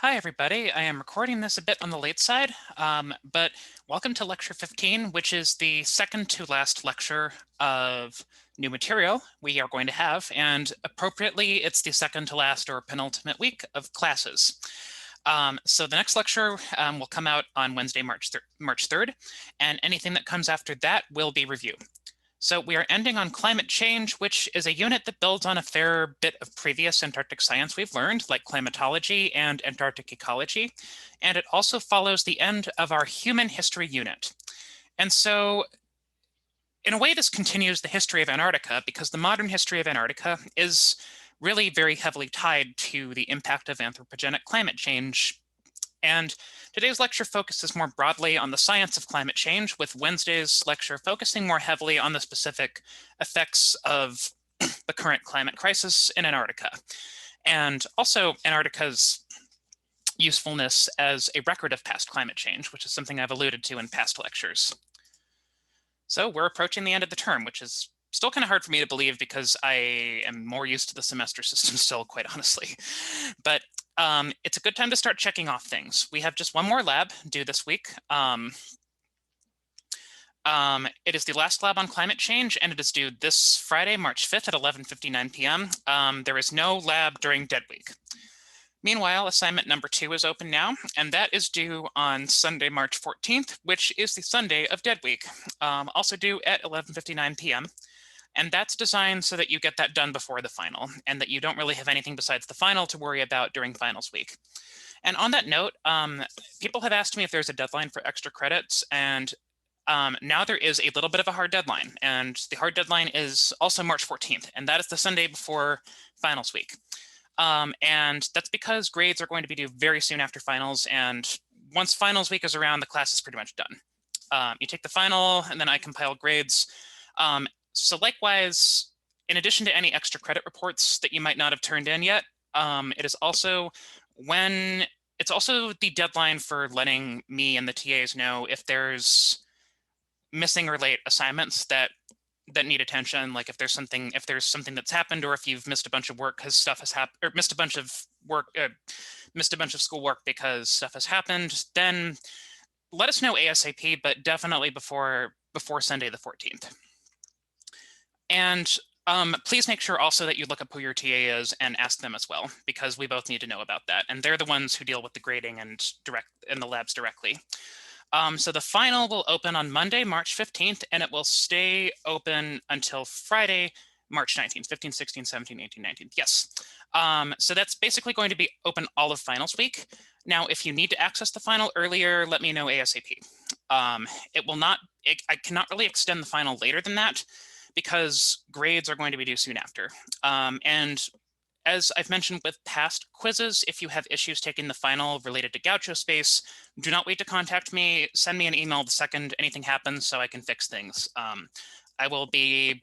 Hi, everybody. I am recording this a bit on the late side, but welcome to Lecture 15, which is the second to last lecture of new material we are going to have, and appropriately, it's the second to last or penultimate week of classes. So the next lecture will come out on Wednesday, March 3rd, and anything that comes after that will be review. So we are ending on climate change, which is a unit that builds on a fair bit of previous Antarctic science we've learned, like climatology and Antarctic ecology. And it also follows the end of our human history unit. And so in a way, this continues the history of Antarctica because the modern history of Antarctica is really very heavily tied to the impact of anthropogenic climate change. And today's lecture focuses more broadly on the science of climate change, with Wednesday's lecture focusing more heavily on the specific effects of the current climate crisis in Antarctica, and also Antarctica's usefulness as a record of past climate change, which is something I've alluded to in past lectures. So we're approaching the end of the term, which is still kind of hard for me to believe because I am more used to the semester system still, quite honestly. But it's a good time to start checking off things. We have just one more lab due this week. It is the last lab on climate change, and it is due this Friday, March 5th at 11:59 p.m. There is no lab during Dead Week. Meanwhile, assignment number 2 is open now, and that is due on Sunday, March 14th, which is the Sunday of Dead Week, also due at 11:59 p.m. And that's designed so that you get that done before the final, and that you don't really have anything besides the final to worry about during finals week. And on that note, people have asked me if there's a deadline for extra credits, and now there is a little bit of a hard deadline, and the hard deadline is also March 14th, and that is the Sunday before finals week. And that's because grades are going to be due very soon after finals, and once finals week is around, the class is pretty much done. You take the final, and then I compile grades. So likewise, in addition to any extra credit reports that you might not have turned in yet, it is also it's also the deadline for letting me and the TAs know if there's missing or late assignments that need attention, like if there's something that's happened, or if you've missed a bunch of work because stuff has happened, or missed a bunch of schoolwork because stuff has happened, then let us know ASAP, but definitely before Sunday the 14th. And please make sure also that you look up who your TA is and ask them as well, because we both need to know about that. And they're the ones who deal with the grading and the labs directly. So the final will open on Monday, March 15th, and it will stay open until Friday, March 19th, 15, 16, 17, 18, 19. Yes. So that's basically going to be open all of finals week. Now, if you need to access the final earlier, let me know ASAP. I cannot really extend the final later than that because grades are going to be due soon after. And as I've mentioned with past quizzes, if you have issues taking the final related to gaucho space, do not wait to contact me. Send me an email the second anything happens so I can fix things. I will be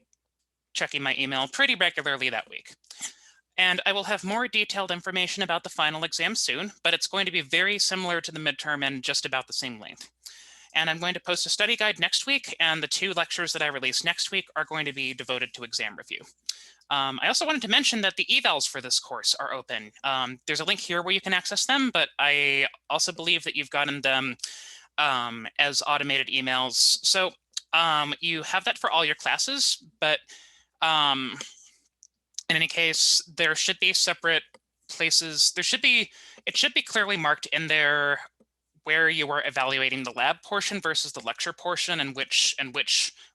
checking my email pretty regularly that week. And I will have more detailed information about the final exam soon, but it's going to be very similar to the midterm and just about the same length. And I'm going to post a study guide next week, and the 2 lectures that I release next week are going to be devoted to exam review. I also wanted to mention that the evals for this course are open. There's a link here where you can access them, but I also believe that you've gotten them as automated emails. So you have that for all your classes, but in any case, there should be separate places. It should be clearly marked in there where you are evaluating the lab portion versus the lecture portion, and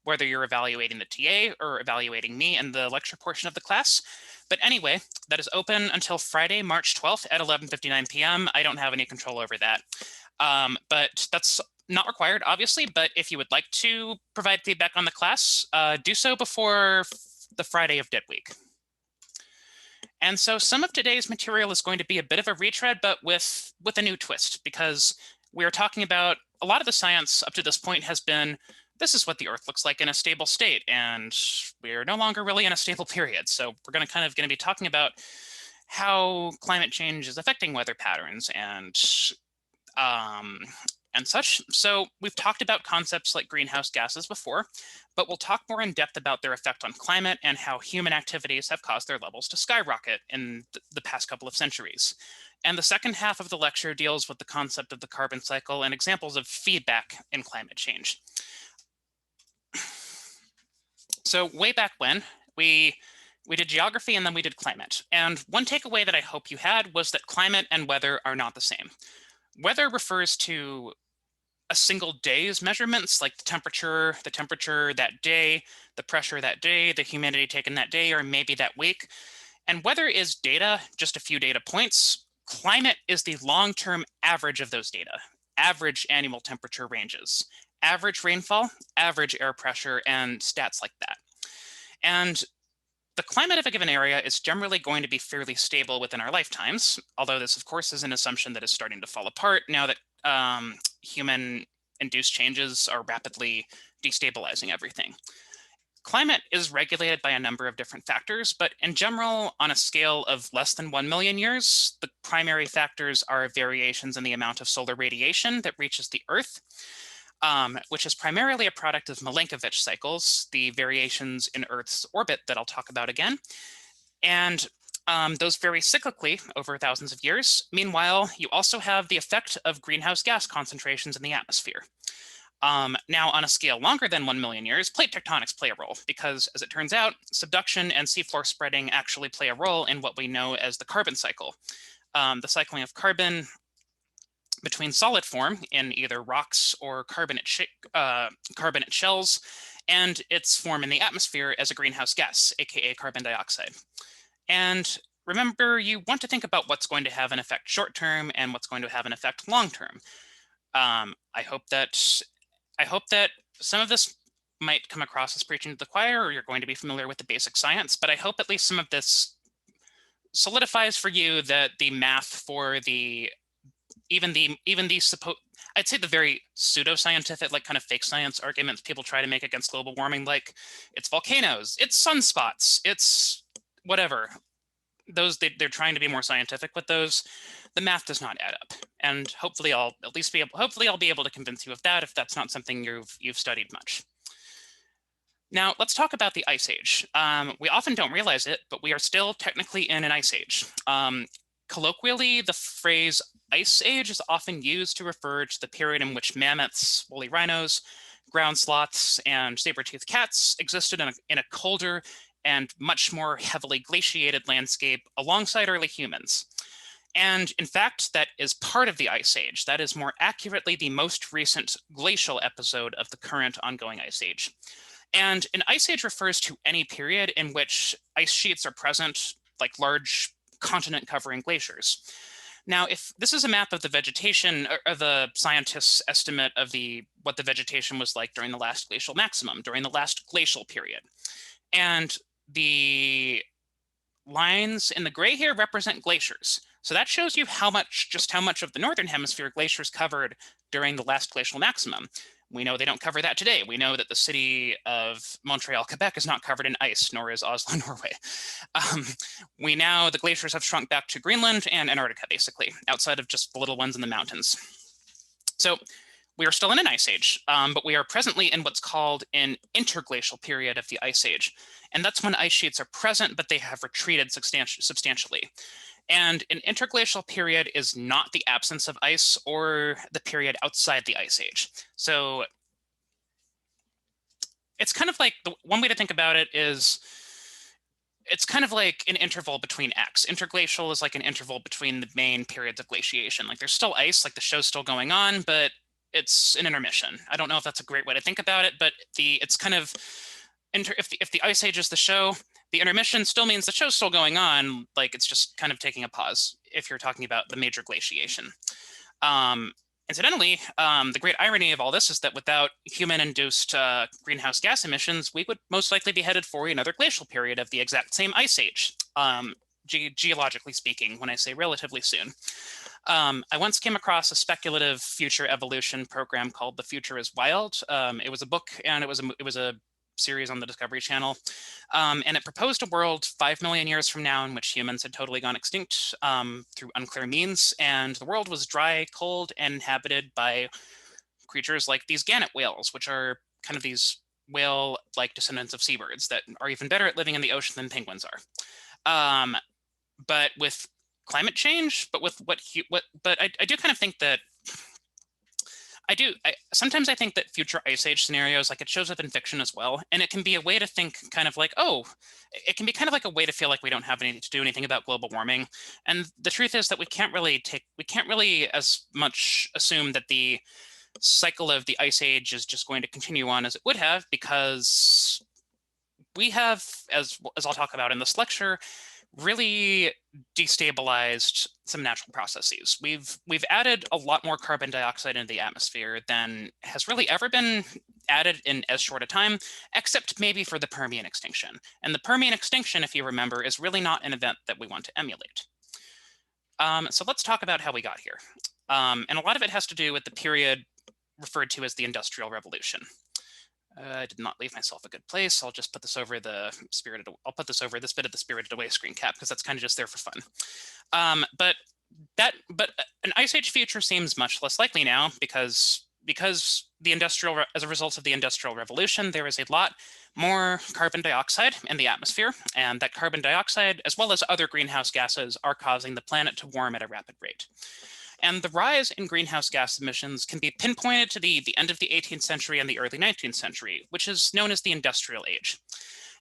whether you're evaluating the TA or evaluating me and the lecture portion of the class. But anyway, that is open until Friday, March 12th at 11:59 p.m. I don't have any control over that. But that's not required, obviously, but if you would like to provide feedback on the class, do so before the Friday of Dead Week. And so some of today's material is going to be a bit of a retread, but with a new twist, because we are talking about a lot of the science up to this point has been, this is what the Earth looks like in a stable state, and we're no longer really in a stable period. So we're going to be talking about how climate change is affecting weather patterns and such. So we've talked about concepts like greenhouse gases before, but we'll talk more in depth about their effect on climate and how human activities have caused their levels to skyrocket in the past couple of centuries. And the second half of the lecture deals with the concept of the carbon cycle and examples of feedback in climate change. So way back when, we did geography and then we did climate. And one takeaway that I hope you had was that climate and weather are not the same. Weather refers to a single day's measurements, like the temperature that day, the pressure that day, the humidity taken that day, or maybe that week. And weather is data, just a few data points. Climate is the long-term average of those data, average annual temperature ranges, average rainfall, average air pressure, and stats like that. And the climate of a given area is generally going to be fairly stable within our lifetimes, although this, of course, is an assumption that is starting to fall apart now that human-induced changes are rapidly destabilizing everything. Climate is regulated by a number of different factors, but in general, on a scale of less than 1 million years, the primary factors are variations in the amount of solar radiation that reaches the Earth, which is primarily a product of Milankovitch cycles, the variations in Earth's orbit that I'll talk about again. And those vary cyclically over thousands of years. Meanwhile, you also have the effect of greenhouse gas concentrations in the atmosphere. Now, on a scale longer than 1 million years, plate tectonics play a role because, as it turns out, subduction and seafloor spreading actually play a role in what we know as the carbon cycle. The cycling of carbon between solid form in either rocks or carbonate shells, and its form in the atmosphere as a greenhouse gas, aka carbon dioxide. And remember, you want to think about what's going to have an effect short term and what's going to have an effect long term. I hope that some of this might come across as preaching to the choir, or you're going to be familiar with the basic science, but I hope at least some of this solidifies for you that the math for I'd say the very pseudoscientific, like kind of fake science arguments people try to make against global warming, like it's volcanoes, it's sunspots, it's whatever. They're trying to be more scientific with those. The math does not add up, and hopefully I'll be able to convince you of that if that's not something you've studied much. Now let's talk about the Ice Age. We often don't realize it, but we are still technically in an Ice Age. Colloquially, the phrase Ice Age is often used to refer to the period in which mammoths, woolly rhinos, ground sloths, and saber-toothed cats existed in a colder and much more heavily glaciated landscape alongside early humans. And in fact, that is part of the Ice Age. That is more accurately the most recent glacial episode of the current ongoing Ice Age. And an Ice Age refers to any period in which ice sheets are present, like large continent-covering glaciers. Now, if this is a map of the vegetation, or the scientists' estimate of what the vegetation was like during the last glacial maximum, during the last glacial period. And the lines in the gray here represent glaciers. So that shows you just how much of the northern hemisphere glaciers covered during the last glacial maximum. We know they don't cover that today. We know that the city of Montreal, Quebec is not covered in ice, nor is Oslo, Norway. The glaciers have shrunk back to Greenland and Antarctica, basically, outside of just the little ones in the mountains. So we are still in an Ice Age, but we are presently in what's called an interglacial period of the Ice Age. And that's when ice sheets are present, but they have retreated substantially. And an interglacial period is not the absence of ice or the period outside the Ice Age. So it's kind of like, one way to think about it is, it's kind of like an interval between X. Interglacial is like an interval between the main periods of glaciation. Like there's still ice, like the show's still going on, but it's an intermission. I don't know if that's a great way to think about it, but it's kind of, if the Ice Age is the show, the intermission still means the show's still going on, like it's just kind of taking a pause if you're talking about the major glaciation. Incidentally, the great irony of all this is that without human-induced greenhouse gas emissions, we would most likely be headed for another glacial period of the exact same Ice Age, geologically speaking, when I say relatively soon. I once came across a speculative future evolution program called The Future is Wild. It was a book, and it was a series on the Discovery Channel, and it proposed a world 5 million years from now in which humans had totally gone extinct through unclear means, and the world was dry, cold, and inhabited by creatures like these gannet whales, which are kind of these whale-like descendants of seabirds that are even better at living in the ocean than penguins are. But with climate change, but with but I do kind of think that sometimes I think that future ice age scenarios, like, it shows up in fiction as well, and it can be a way to think kind of like, oh, it can be kind of like a way to feel like we don't have anything to do anything about global warming. And the truth is that we can't really as much assume that the cycle of the ice age is just going to continue on as it would have, because we have, as I'll talk about in this lecture, really destabilized some natural processes. We've added a lot more carbon dioxide into the atmosphere than has really ever been added in as short a time, except maybe for the Permian extinction. And the Permian extinction, if you remember, is really not an event that we want to emulate. So let's talk about how we got here. And a lot of it has to do with the period referred to as the Industrial Revolution. I did not leave myself a good place. I'll just put this over the spirited. I'll put this over this bit of the Spirited Away screen cap, because that's kind of just there for fun. But an ice age future seems much less likely now, because as a result of the Industrial Revolution, there is a lot more carbon dioxide in the atmosphere, and that carbon dioxide, as well as other greenhouse gases, are causing the planet to warm at a rapid rate. And the rise in greenhouse gas emissions can be pinpointed to the end of the 18th century and the early 19th century, which is known as the Industrial Age.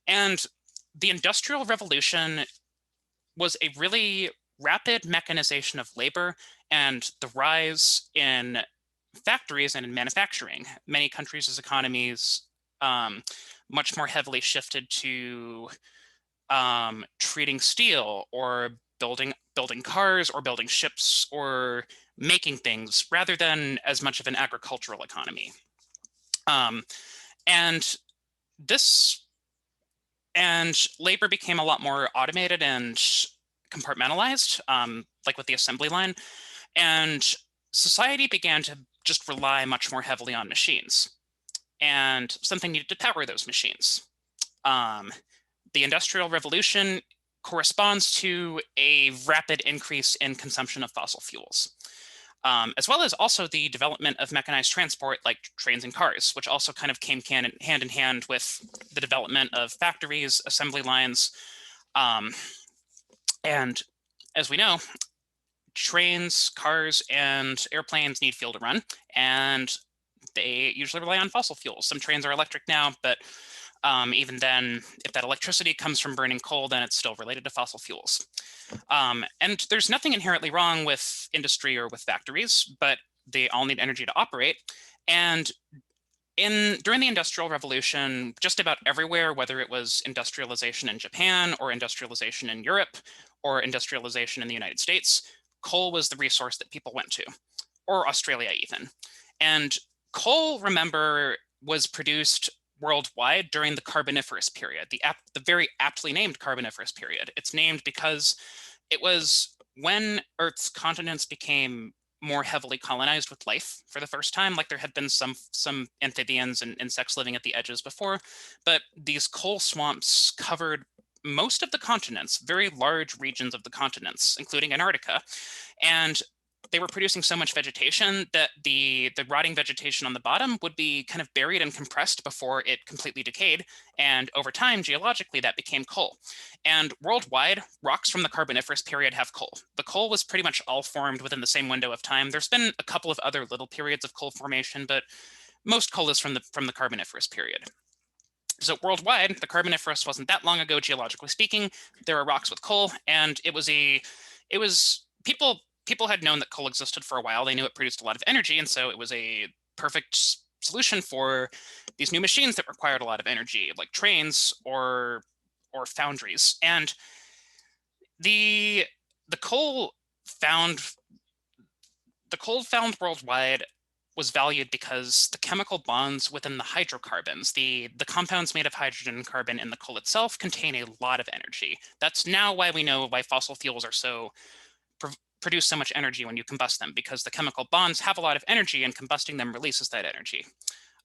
And the Industrial Revolution was a really rapid mechanization of labor and the rise in factories and in manufacturing. Many countries' economies much more heavily shifted to treating steel, or building cars, or building ships, or making things, rather than as much of an agricultural economy. And labor became a lot more automated and compartmentalized, like with the assembly line. And society began to just rely much more heavily on machines. And something needed to power those machines. The Industrial Revolution corresponds to a rapid increase in consumption of fossil fuels, as well as also the development of mechanized transport like trains and cars, which also kind of came hand in hand with the development of factories, assembly lines. And as we know, trains, cars, and airplanes need fuel to run, and they usually rely on fossil fuels. Some trains are electric now, but even then, if that electricity comes from burning coal, then it's still related to fossil fuels. And there's nothing inherently wrong with industry or with factories, but they all need energy to operate. And during the Industrial Revolution, just about everywhere, whether it was industrialization in Japan, or industrialization in Europe, or industrialization in the United States, coal was the resource that people went to, or Australia even. And coal, remember, was produced worldwide during the Carboniferous period, the very aptly named Carboniferous period. It's named because it was when Earth's continents became more heavily colonized with life for the first time. Like, there had been some amphibians and insects living at the edges before, but these coal swamps covered most of the continents, very large regions of the continents, including Antarctica. And they were producing so much vegetation that the rotting vegetation on the bottom would be kind of buried and compressed before it completely decayed. And over time, geologically, that became coal. And worldwide, rocks from the Carboniferous period have coal. The coal was pretty much all formed within the same window of time. There's been a couple of other little periods of coal formation, but most coal is from the Carboniferous period. So worldwide, the Carboniferous wasn't that long ago, geologically speaking. There are rocks with coal, and people had known that coal existed for a while. They knew it produced a lot of energy, and so it was a perfect solution for these new machines that required a lot of energy, like trains or foundries. And the coal found worldwide was valued because the chemical bonds within the hydrocarbons, the compounds made of hydrogen and carbon in the coal itself, contain a lot of energy. That's now why we know why fossil fuels are produce so much energy when you combust them, because the chemical bonds have a lot of energy, and combusting them releases that energy.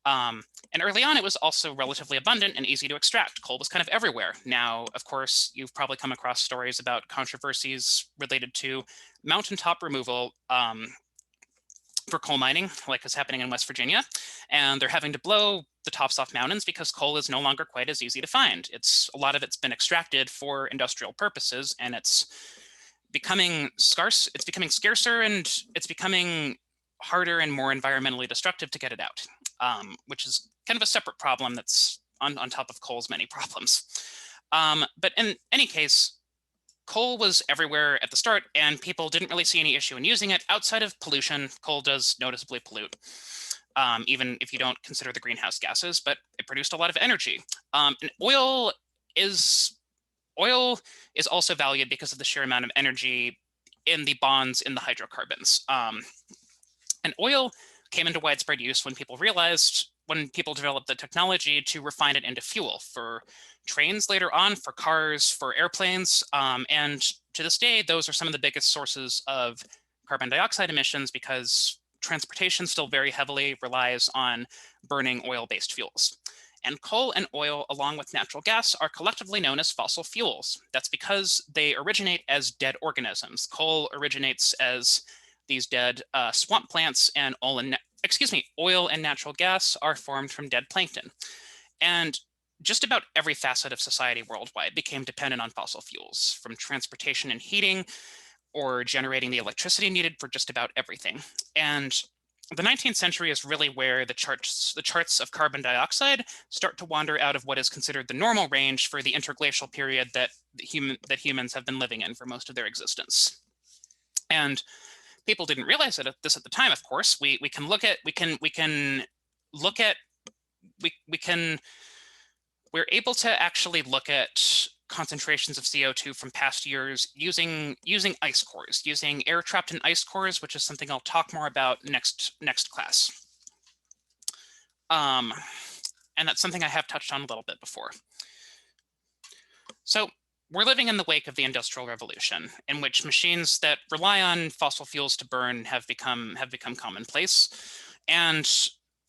And early on, it was also relatively abundant and easy to extract. Coal was kind of everywhere. Now, of course, you've probably come across stories about controversies related to mountaintop removal for coal mining, like is happening in West Virginia. And they're having to blow the tops off mountains because coal is no longer quite as easy to find. A lot of it's been extracted for industrial purposes, and it's becoming scarce. It's becoming scarcer, and it's becoming harder and more environmentally destructive to get it out, which is kind of a separate problem that's on top of coal's many problems. But in any case, coal was everywhere at the start, and people didn't really see any issue in using it. Outside of pollution, coal does noticeably pollute, even if you don't consider the greenhouse gases, but it produced a lot of energy. And oil is also valued because of the sheer amount of energy in the bonds in the hydrocarbons. And oil came into widespread use when people developed the technology to refine it into fuel for trains later on, for cars, for airplanes. And to this day, those are some of the biggest sources of carbon dioxide emissions, because transportation still very heavily relies on burning oil-based fuels. And coal and oil, along with natural gas, are collectively known as fossil fuels. That's because they originate as dead organisms. Coal originates as these dead swamp plants, and oil and natural gas are formed from dead plankton. And just about every facet of society worldwide became dependent on fossil fuels, from transportation and heating, or generating the electricity needed for just about everything. And the 19th century is really where the charts of carbon dioxide start to wander out of what is considered the normal range for the interglacial period that humans have been living in for most of their existence. And people didn't realize this at the time, of course. We're able to actually look at concentrations of CO2 from past years using ice cores, using air trapped in ice cores, which is something I'll talk more about next class. And that's something I have touched on a little bit before. So we're living in the wake of the Industrial Revolution, in which machines that rely on fossil fuels to burn have become commonplace, and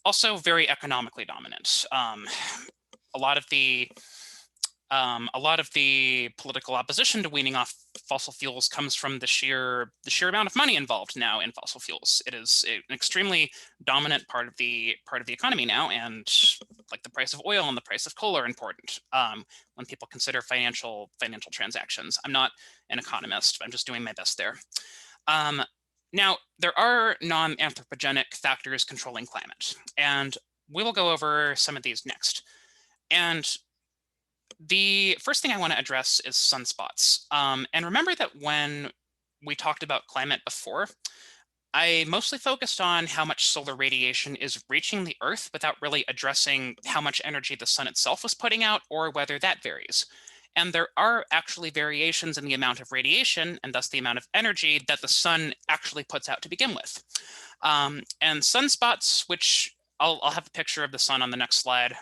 also very economically dominant. A lot of the political opposition to weaning off fossil fuels comes from the sheer amount of money involved now in fossil fuels. It is an extremely dominant part of the economy now, and like the price of oil and the price of coal are important when people consider financial transactions. I'm not an economist. I'm just doing my best there. Now, there are non-anthropogenic factors controlling climate, and we will go over some of these next. And the first thing I want to address is sunspots. And remember that when we talked about climate before, I mostly focused on how much solar radiation is reaching the Earth without really addressing how much energy the sun itself was putting out, or whether that varies. And there are actually variations in the amount of radiation, and thus the amount of energy that the sun actually puts out to begin with. And sunspots, which I'll have a picture of the sun on the next slide.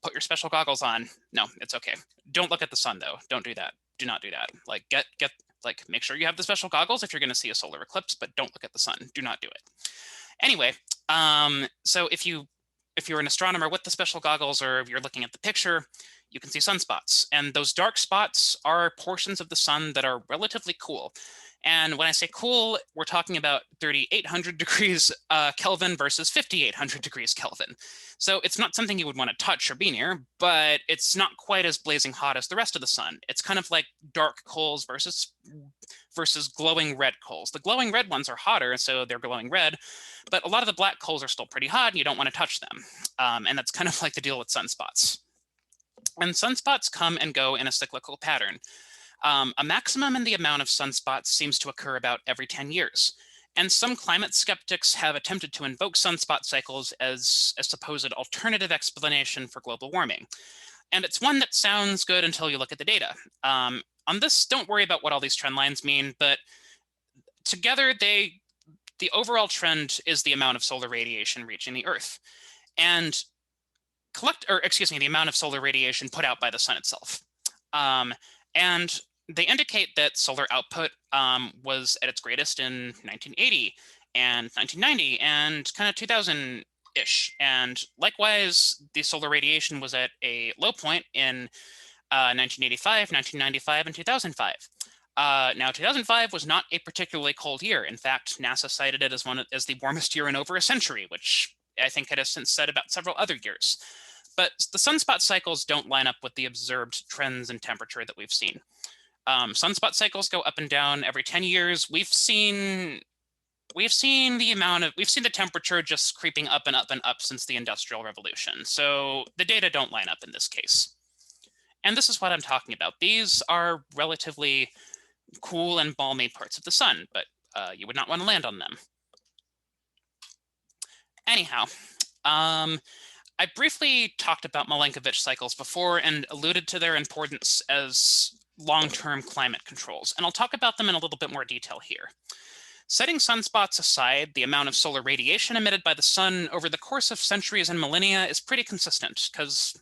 Put your special goggles on. No, it's okay. Don't look at the sun though. Don't do that. Do not do that. Like make sure you have the special goggles if you're going to see a solar eclipse, but don't look at the sun. Do not do it. Anyway, so if you're an astronomer with the special goggles, or if you're looking at the picture, you can see sunspots. And those dark spots are portions of the sun that are relatively cool. And when I say cool, we're talking about 3,800 degrees Kelvin versus 5,800 degrees Kelvin. So it's not something you would want to touch or be near, but it's not quite as blazing hot as the rest of the sun. It's kind of like dark coals versus glowing red coals. The glowing red ones are hotter, so they're glowing red, but a lot of the black coals are still pretty hot and you don't want to touch them. And that's kind of like the deal with sunspots. And sunspots come and go in a cyclical pattern. A maximum in the amount of sunspots seems to occur about every 10 years. And some climate skeptics have attempted to invoke sunspot cycles as a supposed alternative explanation for global warming. And it's one that sounds good until you look at the data. On this, don't worry about what all these trend lines mean, but together the overall trend is the amount of solar radiation reaching the Earth. And the amount of solar radiation put out by the sun itself. And they indicate that solar output was at its greatest in 1980 and 1990 and kind of 2000-ish. And likewise, the solar radiation was at a low point in 1985, 1995, and 2005. Now, 2005 was not a particularly cold year. In fact, NASA cited it as the warmest year in over a century, which I think it has since said about several other years. But the sunspot cycles don't line up with the observed trends in temperature that we've seen. Sunspot cycles go up and down every 10 years. We've seen the temperature just creeping up and up and up since the Industrial Revolution. So the data don't line up in this case. And this is what I'm talking about. These are relatively cool and balmy parts of the sun, but you would not want to land on them. Anyhow, I briefly talked about Milankovitch cycles before and alluded to their importance as long-term climate controls, and I'll talk about them in a little bit more detail here. Setting sunspots aside, the amount of solar radiation emitted by the sun over the course of centuries and millennia is pretty consistent, because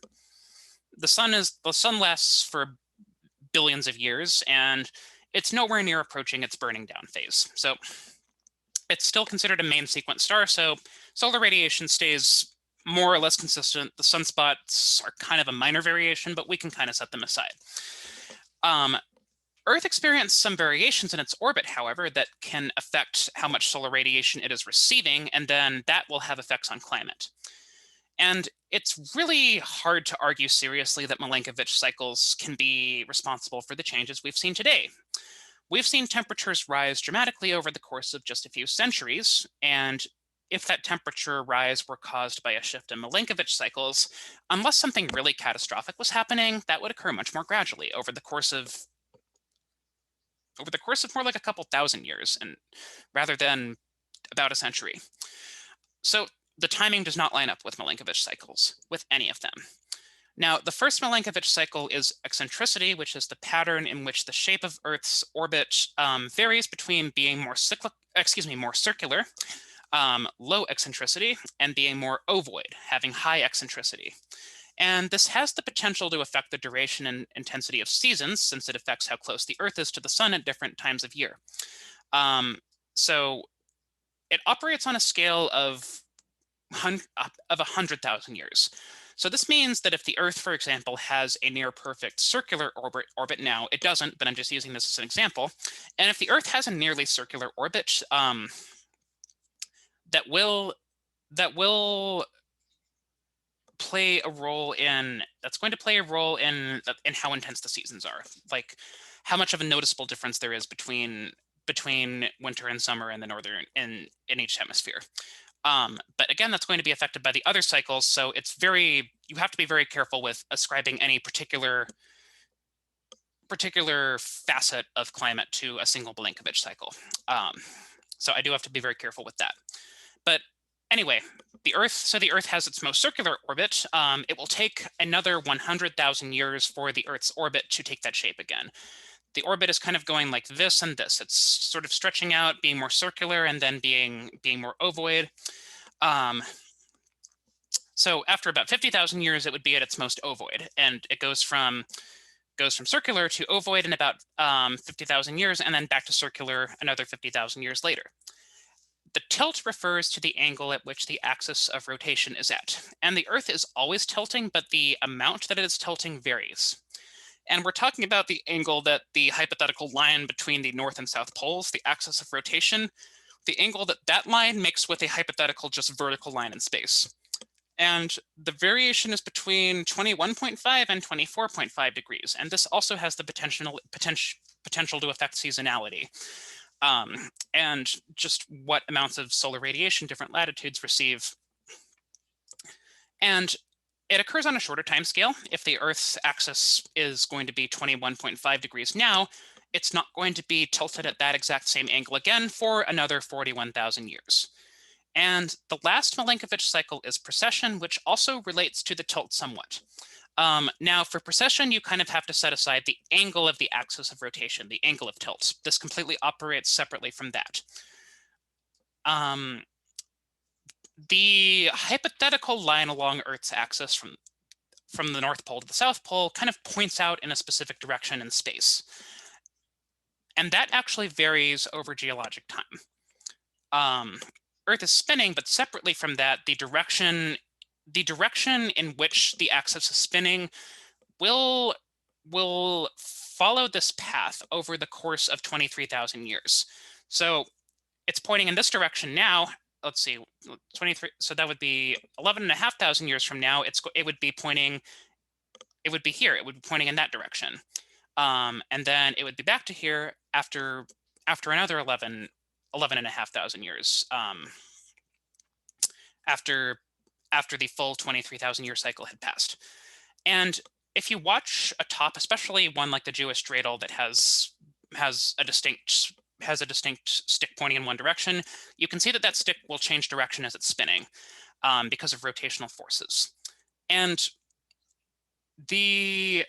the sun lasts for billions of years, and it's nowhere near approaching its burning down phase. So it's still considered a main sequence star, so solar radiation stays more or less consistent. The sunspots are kind of a minor variation, but we can kind of set them aside. Earth experienced some variations in its orbit, however, that can affect how much solar radiation it is receiving, and then that will have effects on climate. And it's really hard to argue seriously that Milankovitch cycles can be responsible for the changes we've seen today. We've seen temperatures rise dramatically over the course of just a few centuries, and if that temperature rise were caused by a shift in Milankovitch cycles, unless something really catastrophic was happening, that would occur much more gradually over the course of more like a couple thousand years, and rather than about a century. So the timing does not line up with Milankovitch cycles, with any of them. Now, the first Milankovitch cycle is eccentricity, which is the pattern in which the shape of Earth's orbit varies between being more circular, low eccentricity, and being more ovoid, having high eccentricity. And this has the potential to affect the duration and intensity of seasons, since it affects how close the Earth is to the sun at different times of year. So it operates on a scale of 100,000 years. So this means that if the Earth, for example, has a near perfect circular orbit now, it doesn't, but I'm just using this as an example. And if the Earth has a nearly circular orbit, that will play a role in how intense the seasons are, like how much of a noticeable difference there is between winter and summer in the northern in each hemisphere. But again, that's going to be affected by the other cycles, so you have to be very careful with ascribing any particular facet of climate to a single Milankovitch cycle. So I do have to be very careful with that. But anyway, the Earth has its most circular orbit. It will take another 100,000 years for the Earth's orbit to take that shape again. The orbit is kind of going like this and this. It's sort of stretching out, being more circular, and then being more ovoid. So after about 50,000 years, it would be at its most ovoid, and it goes from circular to ovoid in about 50,000 years, and then back to circular another 50,000 years later. The tilt refers to the angle at which the axis of rotation is at, and the Earth is always tilting, but the amount that it is tilting varies. And we're talking about the angle that the hypothetical line between the North and South poles, the axis of rotation, the angle that line makes with a hypothetical just vertical line in space. And the variation is between 21.5 and 24.5 degrees. And this also has the potential to affect seasonality. And just what amounts of solar radiation different latitudes receive. And it occurs on a shorter time scale. If the Earth's axis is going to be 21.5 degrees now, it's not going to be tilted at that exact same angle again for another 41,000 years. And the last Milankovitch cycle is precession, which also relates to the tilt somewhat. Now, for precession, you kind of have to set aside the angle of the axis of rotation, the angle of tilt. This completely operates separately from that. The hypothetical line along Earth's axis from the North Pole to the South Pole kind of points out in a specific direction in space. And that actually varies over geologic time. Earth is spinning, but separately from that, the direction in which the axis is spinning will follow this path over the course of 23,000 years. So it's pointing in this direction now. Let's see, 23. So that would be 11,500 years from now. It would be pointing. It would be here. It would be pointing in that direction. And then it would be back to here after another 11,500 years, after the full 23,000 year cycle had passed. And if you watch a top, especially one like the Jewish dreidel that has a distinct stick pointing in one direction, you can see that stick will change direction as it's spinning, because of rotational forces. And the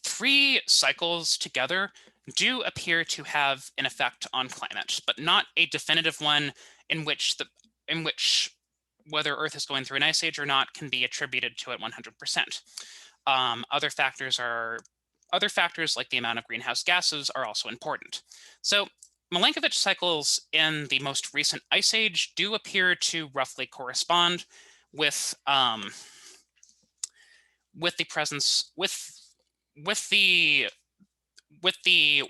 3 cycles together do appear to have an effect on climate, but not a definitive one in which whether Earth is going through an ice age or not can be attributed to it 100%. Other factors like the amount of greenhouse gases are also important. So Milankovitch cycles in the most recent ice age do appear to roughly correspond with the presence with the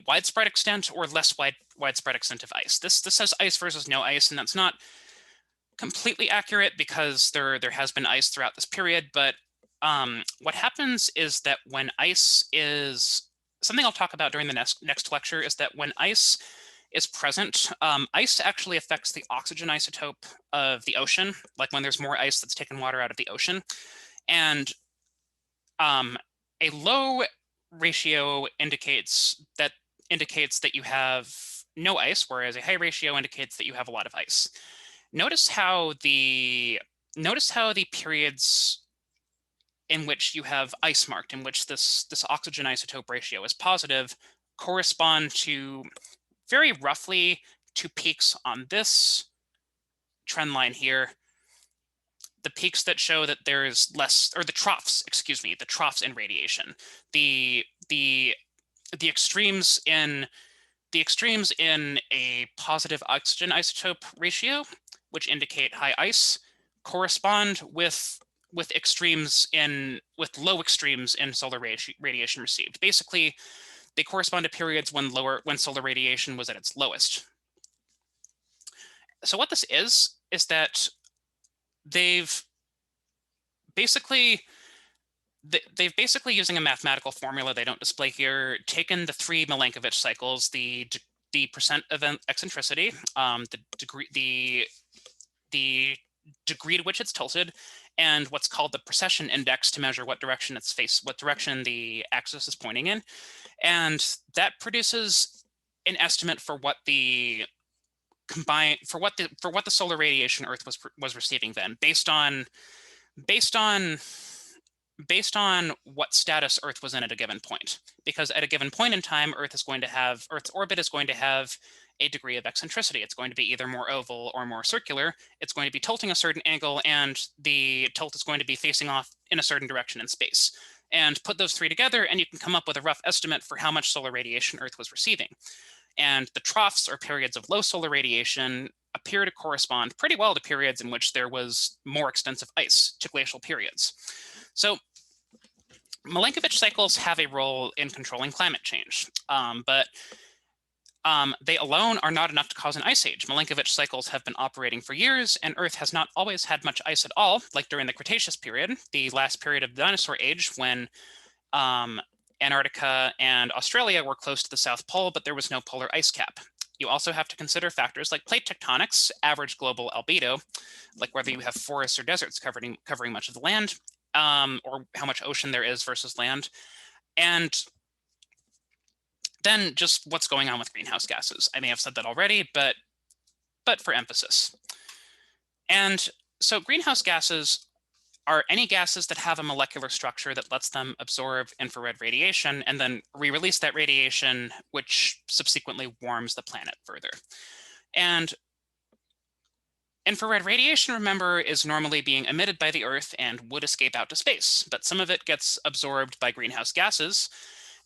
widespread extent or less widespread extent of ice. This says ice versus no ice, and that's not completely accurate because there has been ice throughout this period. But what happens is that when ice is something I'll talk about during the next lecture is that when ice is present, ice actually affects the oxygen isotope of the ocean, like when there's more ice that's taken water out of the ocean. And a low ratio indicates that you have no ice, whereas a high ratio indicates that you have a lot of ice. Notice how the periods in which you have ice marked, in which this oxygen isotope ratio is positive, correspond to very roughly to peaks on this trend line here. The peaks that show that there's less, or the troughs in radiation. The extremes in a positive oxygen isotope ratio, which indicate high ice, correspond with low extremes in solar radiation received. Basically, they correspond to periods when solar radiation was at its lowest. So what this is that they've basically using a mathematical formula they don't display here, taken the 3 Milankovitch cycles, the percent of eccentricity, the degree to which it's tilted, and what's called the precession index to measure what direction the axis is pointing in, and that produces an estimate for what the solar radiation Earth was receiving then, based on what status Earth was in at a given point. Because at a given point in time, Earth's orbit is going to have a degree of eccentricity. It's going to be either more oval or more circular. It's going to be tilting a certain angle, and the tilt is going to be facing off in a certain direction in space. And put those 3 together, and you can come up with a rough estimate for how much solar radiation Earth was receiving. And the troughs, or periods of low solar radiation, appear to correspond pretty well to periods in which there was more extensive ice, to glacial periods. So Milankovitch cycles have a role in controlling climate change, but they alone are not enough to cause an ice age. Milankovitch cycles have been operating for years, and Earth has not always had much ice at all, like during the Cretaceous period, the last period of the dinosaur age, when Antarctica and Australia were close to the South Pole, but there was no polar ice cap. You also have to consider factors like plate tectonics, average global albedo, like whether you have forests or deserts covering much of the land, or how much ocean there is versus land, and then just what's going on with greenhouse gases. I may have said that already, but for emphasis. And so greenhouse gases are any gases that have a molecular structure that lets them absorb infrared radiation and then re-release that radiation, which subsequently warms the planet further. And infrared radiation, remember, is normally being emitted by the Earth and would escape out to space, but some of it gets absorbed by greenhouse gases,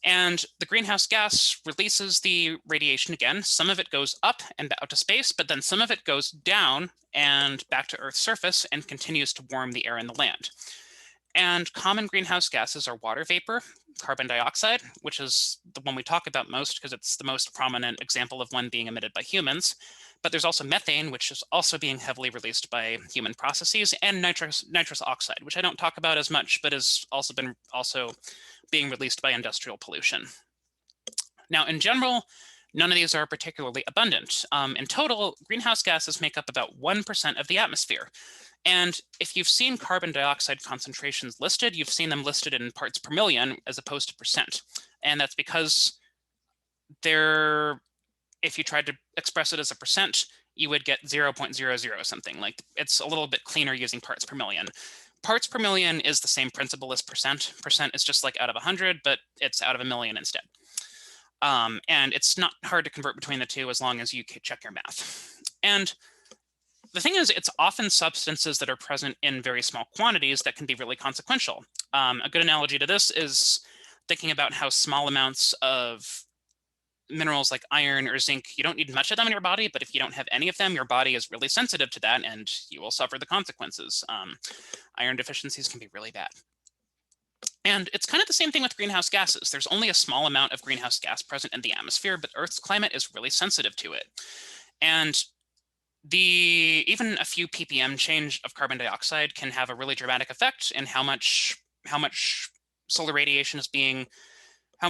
and the greenhouse gas releases the radiation again. Some of it goes up and out to space, but then some of it goes down and back to Earth's surface and continues to warm the air in the land. And common greenhouse gases are water vapor, carbon dioxide, which is the one we talk about most because it's the most prominent example of one being emitted by humans, But there's also methane, which is also being heavily released by human processes, and nitrous oxide, which I don't talk about as much, but has also been being released by industrial pollution. Now, in general, none of these are particularly abundant. In total, greenhouse gases make up about 1% of the atmosphere. And if you've seen carbon dioxide concentrations listed, you've seen them listed in parts per million as opposed to percent. And that's because if you tried to express it as a percent, you would get 0.00 something. Like, it's a little bit cleaner using parts per million. Parts per million is the same principle as percent. Percent is just like out of 100, but it's out of a million instead. And it's not hard to convert between the two as long as you check your math. And the thing is, it's often substances that are present in very small quantities that can be really consequential. A good analogy to this is thinking about how small amounts of minerals like iron or zinc, you don't need much of them in your body, but if you don't have any of them, your body is really sensitive to that and you will suffer the consequences. Iron deficiencies can be really bad. And it's kind of the same thing with greenhouse gases. There's only a small amount of greenhouse gas present in the atmosphere, but Earth's climate is really sensitive to it. And even a few ppm change of carbon dioxide can have a really dramatic effect in how much solar radiation is being,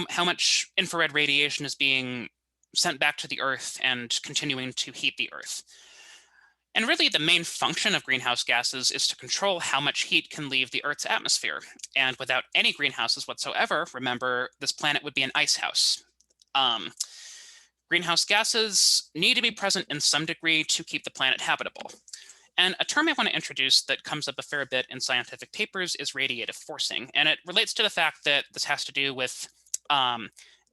how much infrared radiation is being sent back to the Earth and continuing to heat the Earth. And really, the main function of greenhouse gases is to control how much heat can leave the Earth's atmosphere. And without any greenhouses whatsoever, remember, this planet would be an ice house. Greenhouse gases need to be present in some degree to keep the planet habitable. And a term I want to introduce that comes up a fair bit in scientific papers is radiative forcing. And it relates to the fact that this has to do with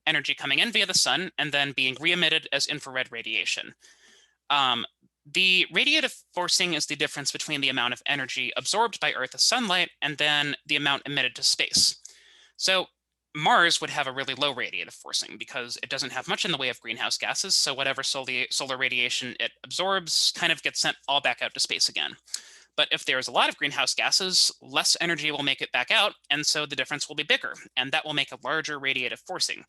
energy coming in via the sun and then being re-emitted as infrared radiation. The radiative forcing is the difference between the amount of energy absorbed by Earth as sunlight and then the amount emitted to space. So Mars would have a really low radiative forcing because it doesn't have much in the way of greenhouse gases, so whatever solar radiation it absorbs kind of gets sent all back out to space again. But if there's a lot of greenhouse gases, less energy will make it back out, and so the difference will be bigger, and that will make a larger radiative forcing.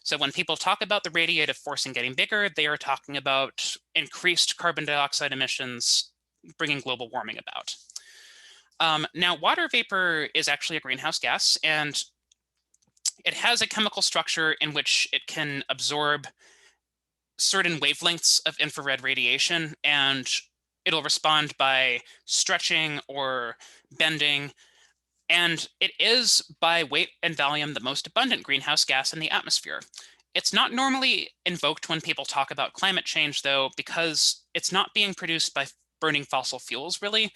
So when people talk about the radiative forcing getting bigger, they are talking about increased carbon dioxide emissions bringing global warming about. Now, water vapor is actually a greenhouse gas, and it has a chemical structure in which it can absorb certain wavelengths of infrared radiation, and it'll respond by stretching or bending. And it is, by weight and volume, the most abundant greenhouse gas in the atmosphere. It's not normally invoked when people talk about climate change, though, because it's not being produced by burning fossil fuels, really.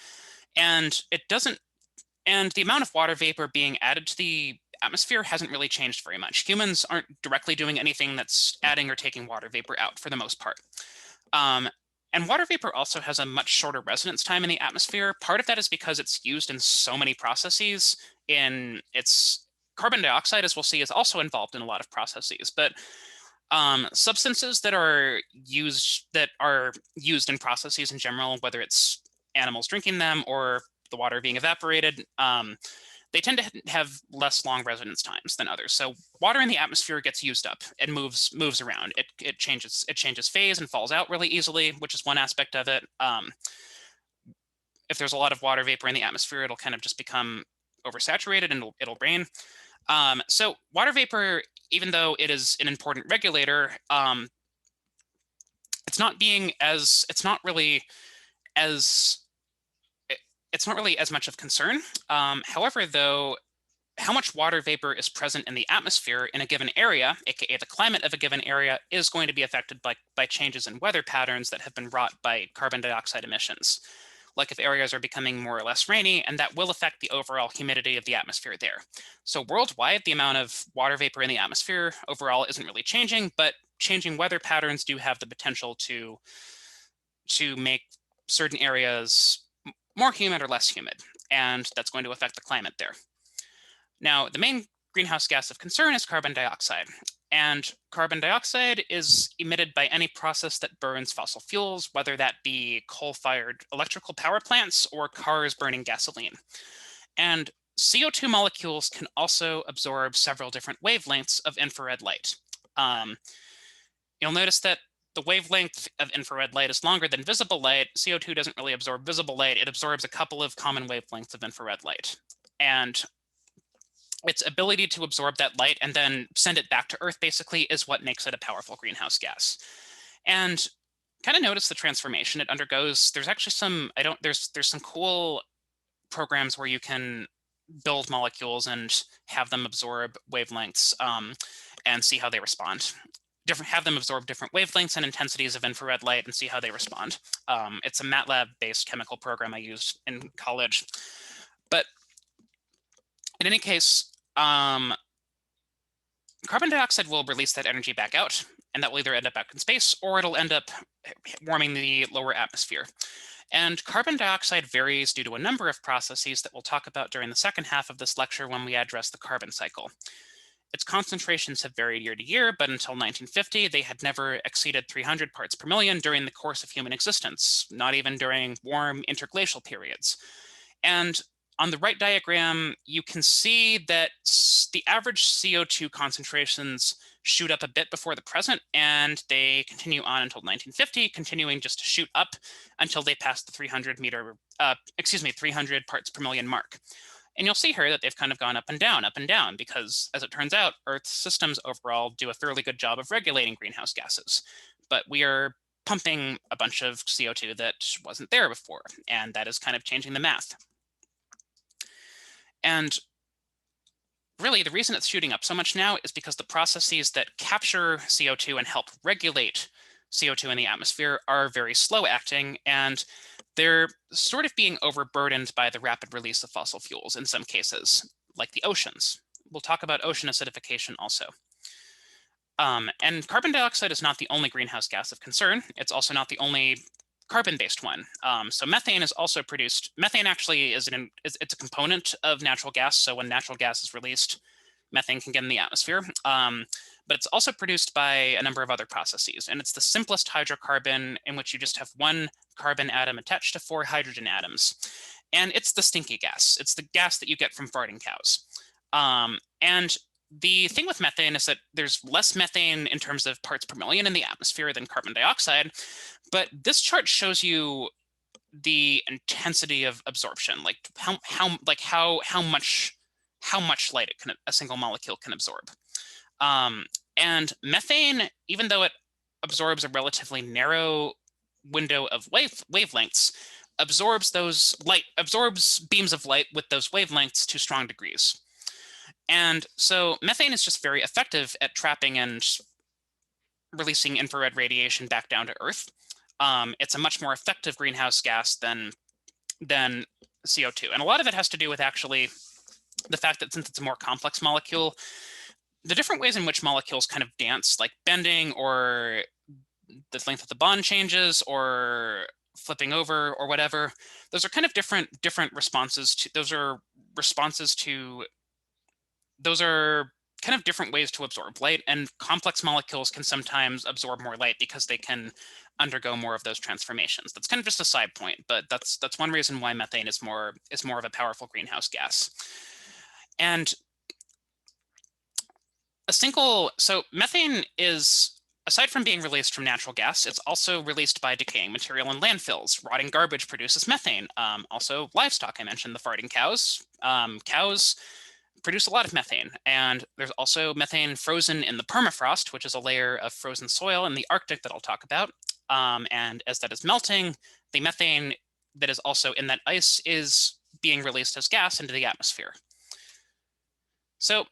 And the amount of water vapor being added to the atmosphere hasn't really changed very much. Humans aren't directly doing anything that's adding or taking water vapor out for the most part. And water vapor also has a much shorter residence time in the atmosphere. Part of that is because it's used in so many processes. Carbon dioxide, as we'll see, is also involved in a lot of processes. But substances that are used in processes in general, whether it's animals drinking them or the water being evaporated, they tend to have less long residence times than others. So water in the atmosphere gets used up and moves around. It changes phase and falls out really easily, which is one aspect of it. If there's a lot of water vapor in the atmosphere, it'll kind of just become oversaturated and it'll rain. So water vapor, even though it is an important regulator, it's not really as much of concern. However, though, how much water vapor is present in the atmosphere in a given area, aka the climate of a given area, is going to be affected by changes in weather patterns that have been wrought by carbon dioxide emissions. Like if areas are becoming more or less rainy, and that will affect the overall humidity of the atmosphere there. So worldwide, the amount of water vapor in the atmosphere overall isn't really changing, but changing weather patterns do have the potential to make certain areas more humid or less humid, and that's going to affect the climate there. Now, the main greenhouse gas of concern is carbon dioxide, and carbon dioxide is emitted by any process that burns fossil fuels, whether that be coal-fired electrical power plants or cars burning gasoline. And CO2 molecules can also absorb several different wavelengths of infrared light. You'll notice that the wavelength of infrared light is longer than visible light, CO2 doesn't really absorb visible light. It absorbs a couple of common wavelengths of infrared light. And its ability to absorb that light and then send it back to Earth basically is what makes it a powerful greenhouse gas. And kind of notice the transformation it undergoes. There's actually some, there's some cool programs where you can build molecules and have them absorb wavelengths and see how they respond. Have them absorb different wavelengths and intensities of infrared light and see how they respond. It's a MATLAB-based chemical program I used in college. But in any case, carbon dioxide will release that energy back out, and that will either end up back in space or it'll end up warming the lower atmosphere. And carbon dioxide varies due to a number of processes that we'll talk about during the second half of this lecture when we address the carbon cycle. Its concentrations have varied year to year, but until 1950, they had never exceeded 300 parts per million during the course of human existence, not even during warm interglacial periods. And on the right diagram, you can see that the average CO2 concentrations shoot up a bit before the present, and they continue on until 1950, continuing just to shoot up until they pass the 300 parts per million mark. And you'll see here that they've kind of gone up and down, because as it turns out, Earth's systems overall do a fairly good job of regulating greenhouse gases. But we are pumping a bunch of CO2 that wasn't there before, and that is kind of changing the math. And really, the reason it's shooting up so much now is because the processes that capture CO2 and help regulate CO2 in the atmosphere are very slow acting, and they're sort of being overburdened by the rapid release of fossil fuels in some cases, like the oceans. We'll talk about ocean acidification also. And carbon dioxide is not the only greenhouse gas of concern. It's also not the only carbon-based one. So methane is also produced. Methane actually is it's a component of natural gas. So when natural gas is released, methane can get in the atmosphere. But it's also produced by a number of other processes. And it's the simplest hydrocarbon in which you just have one carbon atom attached to 4 hydrogen atoms. And it's the stinky gas. It's the gas that you get from farting cows. And the thing with methane is that there's less methane in terms of parts per million in the atmosphere than carbon dioxide. But this chart shows you the intensity of absorption, like how much light a single molecule can absorb. And methane, even though it absorbs a relatively narrow window of wavelengths, absorbs beams of light with those wavelengths to strong degrees. And so methane is just very effective at trapping and releasing infrared radiation back down to Earth. It's a much more effective greenhouse gas than CO2. And a lot of it has to do with actually the fact that since it's a more complex molecule, the different ways in which molecules kind of dance, like bending or the length of the bond changes or flipping over or whatever, those are kind of different responses to, those are kind of different ways to absorb light, and complex molecules can sometimes absorb more light because they can undergo more of those transformations. That's kind of just a side point, but that's one reason why methane is more of a powerful greenhouse gas. And so methane is, aside from being released from natural gas, it's also released by decaying material in landfills. Rotting garbage produces methane. Also livestock, I mentioned the farting cows. Cows produce a lot of methane, and there's also methane frozen in the permafrost, which is a layer of frozen soil in the Arctic that I'll talk about. And as that is melting, the methane that is also in that ice is being released as gas into the atmosphere. So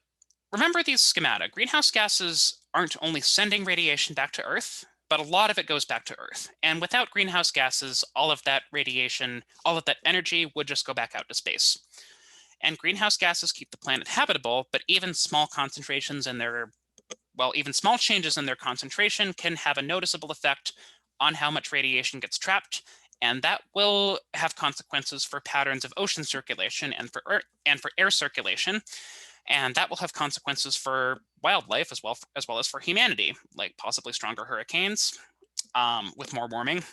remember these schemata. Greenhouse gases aren't only sending radiation back to Earth, but a lot of it goes back to Earth. And without greenhouse gases, all of that radiation, all of that energy would just go back out to space. And greenhouse gases keep the planet habitable, but even small concentrations in even small changes in their concentration can have a noticeable effect on how much radiation gets trapped, and that will have consequences for patterns of ocean circulation and for air circulation, and that will have consequences for wildlife as well as for humanity, like possibly stronger hurricanes with more warming,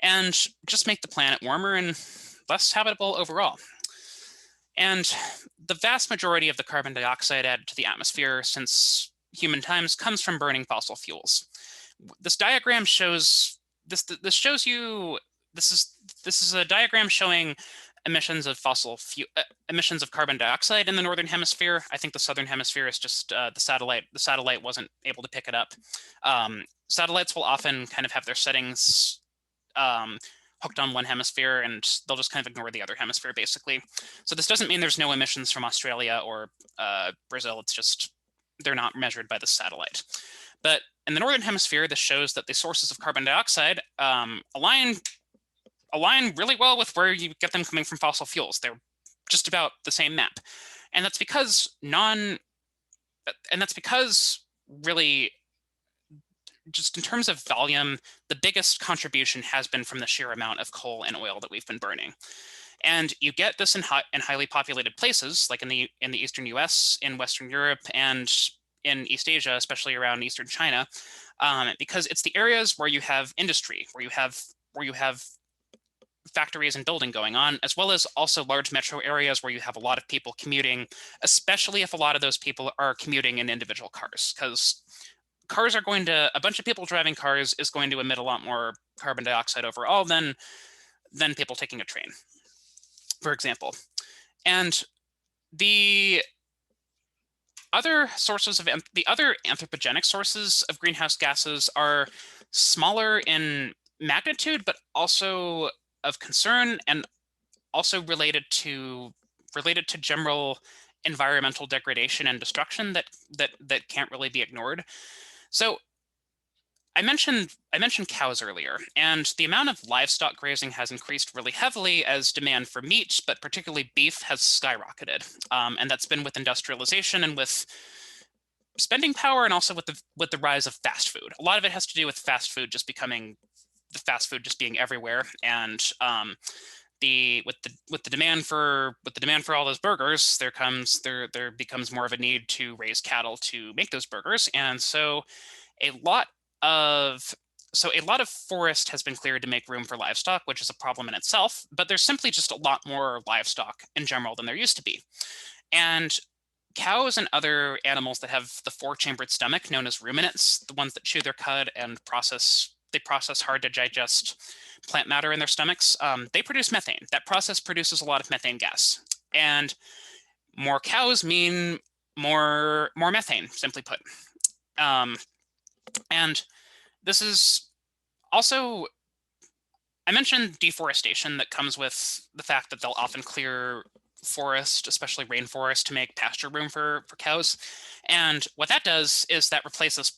and just make the planet warmer and less habitable overall. And the vast majority of the carbon dioxide added to the atmosphere since human times comes from burning fossil fuels. this diagram shows this shows you this is a diagram showing emissions of emissions of carbon dioxide in the northern hemisphere. I think the southern hemisphere is just the satellite wasn't able to pick it up. Satellites will often kind of have their settings hooked on one hemisphere, and they'll just kind of ignore the other hemisphere, basically. So this doesn't mean there's no emissions from Australia or Brazil. It's just they're not measured by the satellite. But in the northern hemisphere, this shows that the sources of carbon dioxide align really well with where you get them coming from fossil fuels. They're just about the same map, and that's because really, just in terms of volume, the biggest contribution has been from the sheer amount of coal and oil that we've been burning. And you get this in highly populated places, like in the eastern US, in Western Europe, and in East Asia, especially around Eastern China, because it's the areas where you have industry, where you have factories and building going on, as well as also large metro areas where you have a lot of people commuting, especially if a lot of those people are commuting in individual cars, because a bunch of people driving cars is going to emit a lot more carbon dioxide overall than people taking a train, for example. And the other anthropogenic sources of greenhouse gases are smaller in magnitude, but also of concern, and also related to general environmental degradation and destruction that can't really be ignored. So I mentioned cows earlier, and the amount of livestock grazing has increased really heavily as demand for meat, but particularly beef, has skyrocketed, and that's been with industrialization and with spending power, and also with the rise of fast food. A lot of it has to do with fast food just being everywhere, and with the demand for all those burgers, there becomes more of a need to raise cattle to make those burgers, and so a lot of forest has been cleared to make room for livestock, which is a problem in itself, but there's simply just a lot more livestock in general than there used to be. And cows and other animals that have the four-chambered stomach, known as ruminants, the ones that chew their cud and process hard to digest plant matter in their stomachs, they produce methane. That process produces a lot of methane gas. And more cows mean more methane, simply put. And this is also, I mentioned deforestation that comes with the fact that they'll often clear forest, especially rainforest, to make pasture room for cows. And what that does is that replaces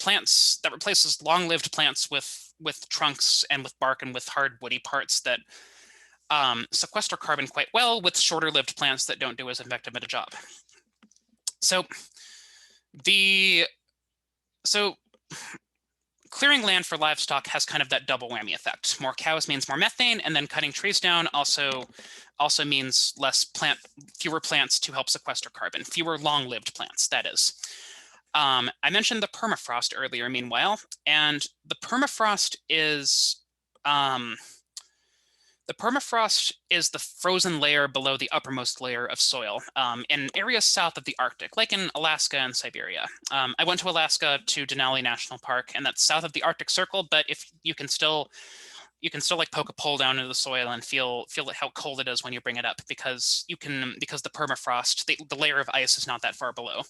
long-lived plants with trunks and with bark and with hard woody parts that sequester carbon quite well, with shorter-lived plants that don't do as effective a job. So clearing land for livestock has kind of that double whammy effect. More cows means more methane, and then cutting trees down also means fewer plants to help sequester carbon, fewer long-lived plants, that is. I mentioned the permafrost earlier, meanwhile, and the permafrost is the frozen layer below the uppermost layer of soil in areas south of the Arctic, like in Alaska and Siberia. I went to Alaska to Denali National Park, and that's south of the Arctic Circle, but if you can still like poke a pole down into the soil and feel how cold it is when you bring it up, because the permafrost, the layer of ice, is not that far below.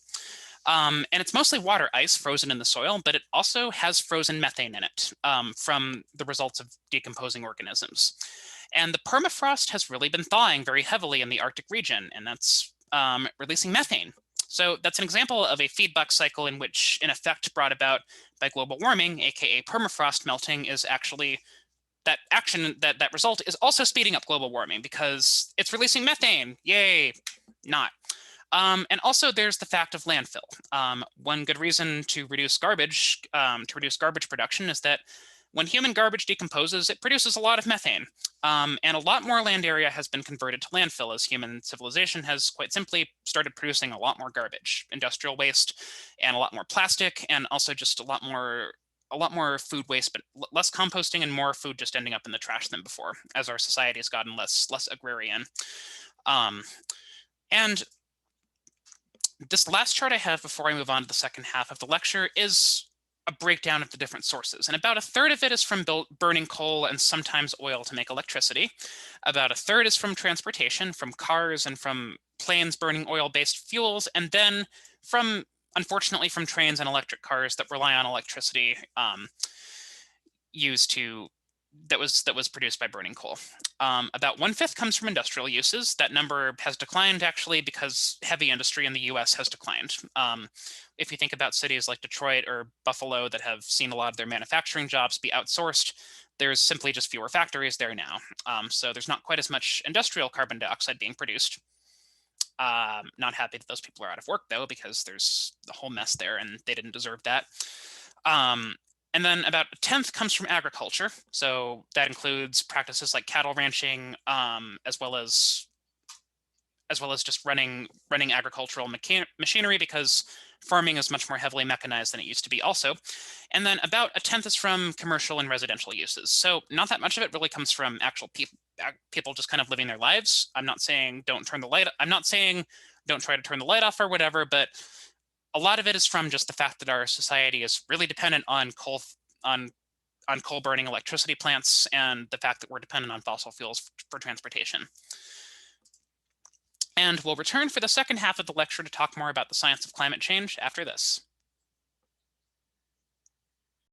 And it's mostly water ice frozen in the soil, but it also has frozen methane in it from the results of decomposing organisms. And the permafrost has really been thawing very heavily in the Arctic region, and that's releasing methane. So that's an example of a feedback cycle in which an effect brought about by global warming, aka permafrost melting, is actually that result is also speeding up global warming because it's releasing methane. Yay, not. And also there's the fact of landfill. One good reason to reduce garbage production is that when human garbage decomposes, it produces a lot of methane. And a lot more land area has been converted to landfill as human civilization has quite simply started producing a lot more garbage, industrial waste, and a lot more plastic, and also just a lot more food waste, but less composting and more food just ending up in the trash than before, as our society has gotten less agrarian. And this last chart I have before I move on to the second half of the lecture is a breakdown of the different sources. And about a third of it is from burning coal and sometimes oil to make electricity. About a third is from transportation, from cars and from planes burning oil-based fuels, and then from, unfortunately, from trains and electric cars that rely on electricity that was produced by burning coal. About 1/5 comes from industrial uses. That number has declined actually because heavy industry in the US has declined. If you think about cities like Detroit or Buffalo that have seen a lot of their manufacturing jobs be outsourced, there's simply just fewer factories there now. So there's not quite as much industrial carbon dioxide being produced. Not happy that those people are out of work though, because there's a whole mess there and they didn't deserve that. And then about 1/10 comes from agriculture. So that includes practices like cattle ranching, as well as just running agricultural machinery, because farming is much more heavily mechanized than it used to be also. And then about 1/10 is from commercial and residential uses. So not that much of it really comes from actual people just kind of living their lives. I'm not saying don't turn the light. I'm not saying don't try to turn the light off or whatever, but a lot of it is from just the fact that our society is really dependent on coal burning electricity plants, and the fact that we're dependent on fossil fuels for transportation. And we'll return for the second half of the lecture to talk more about the science of climate change after this.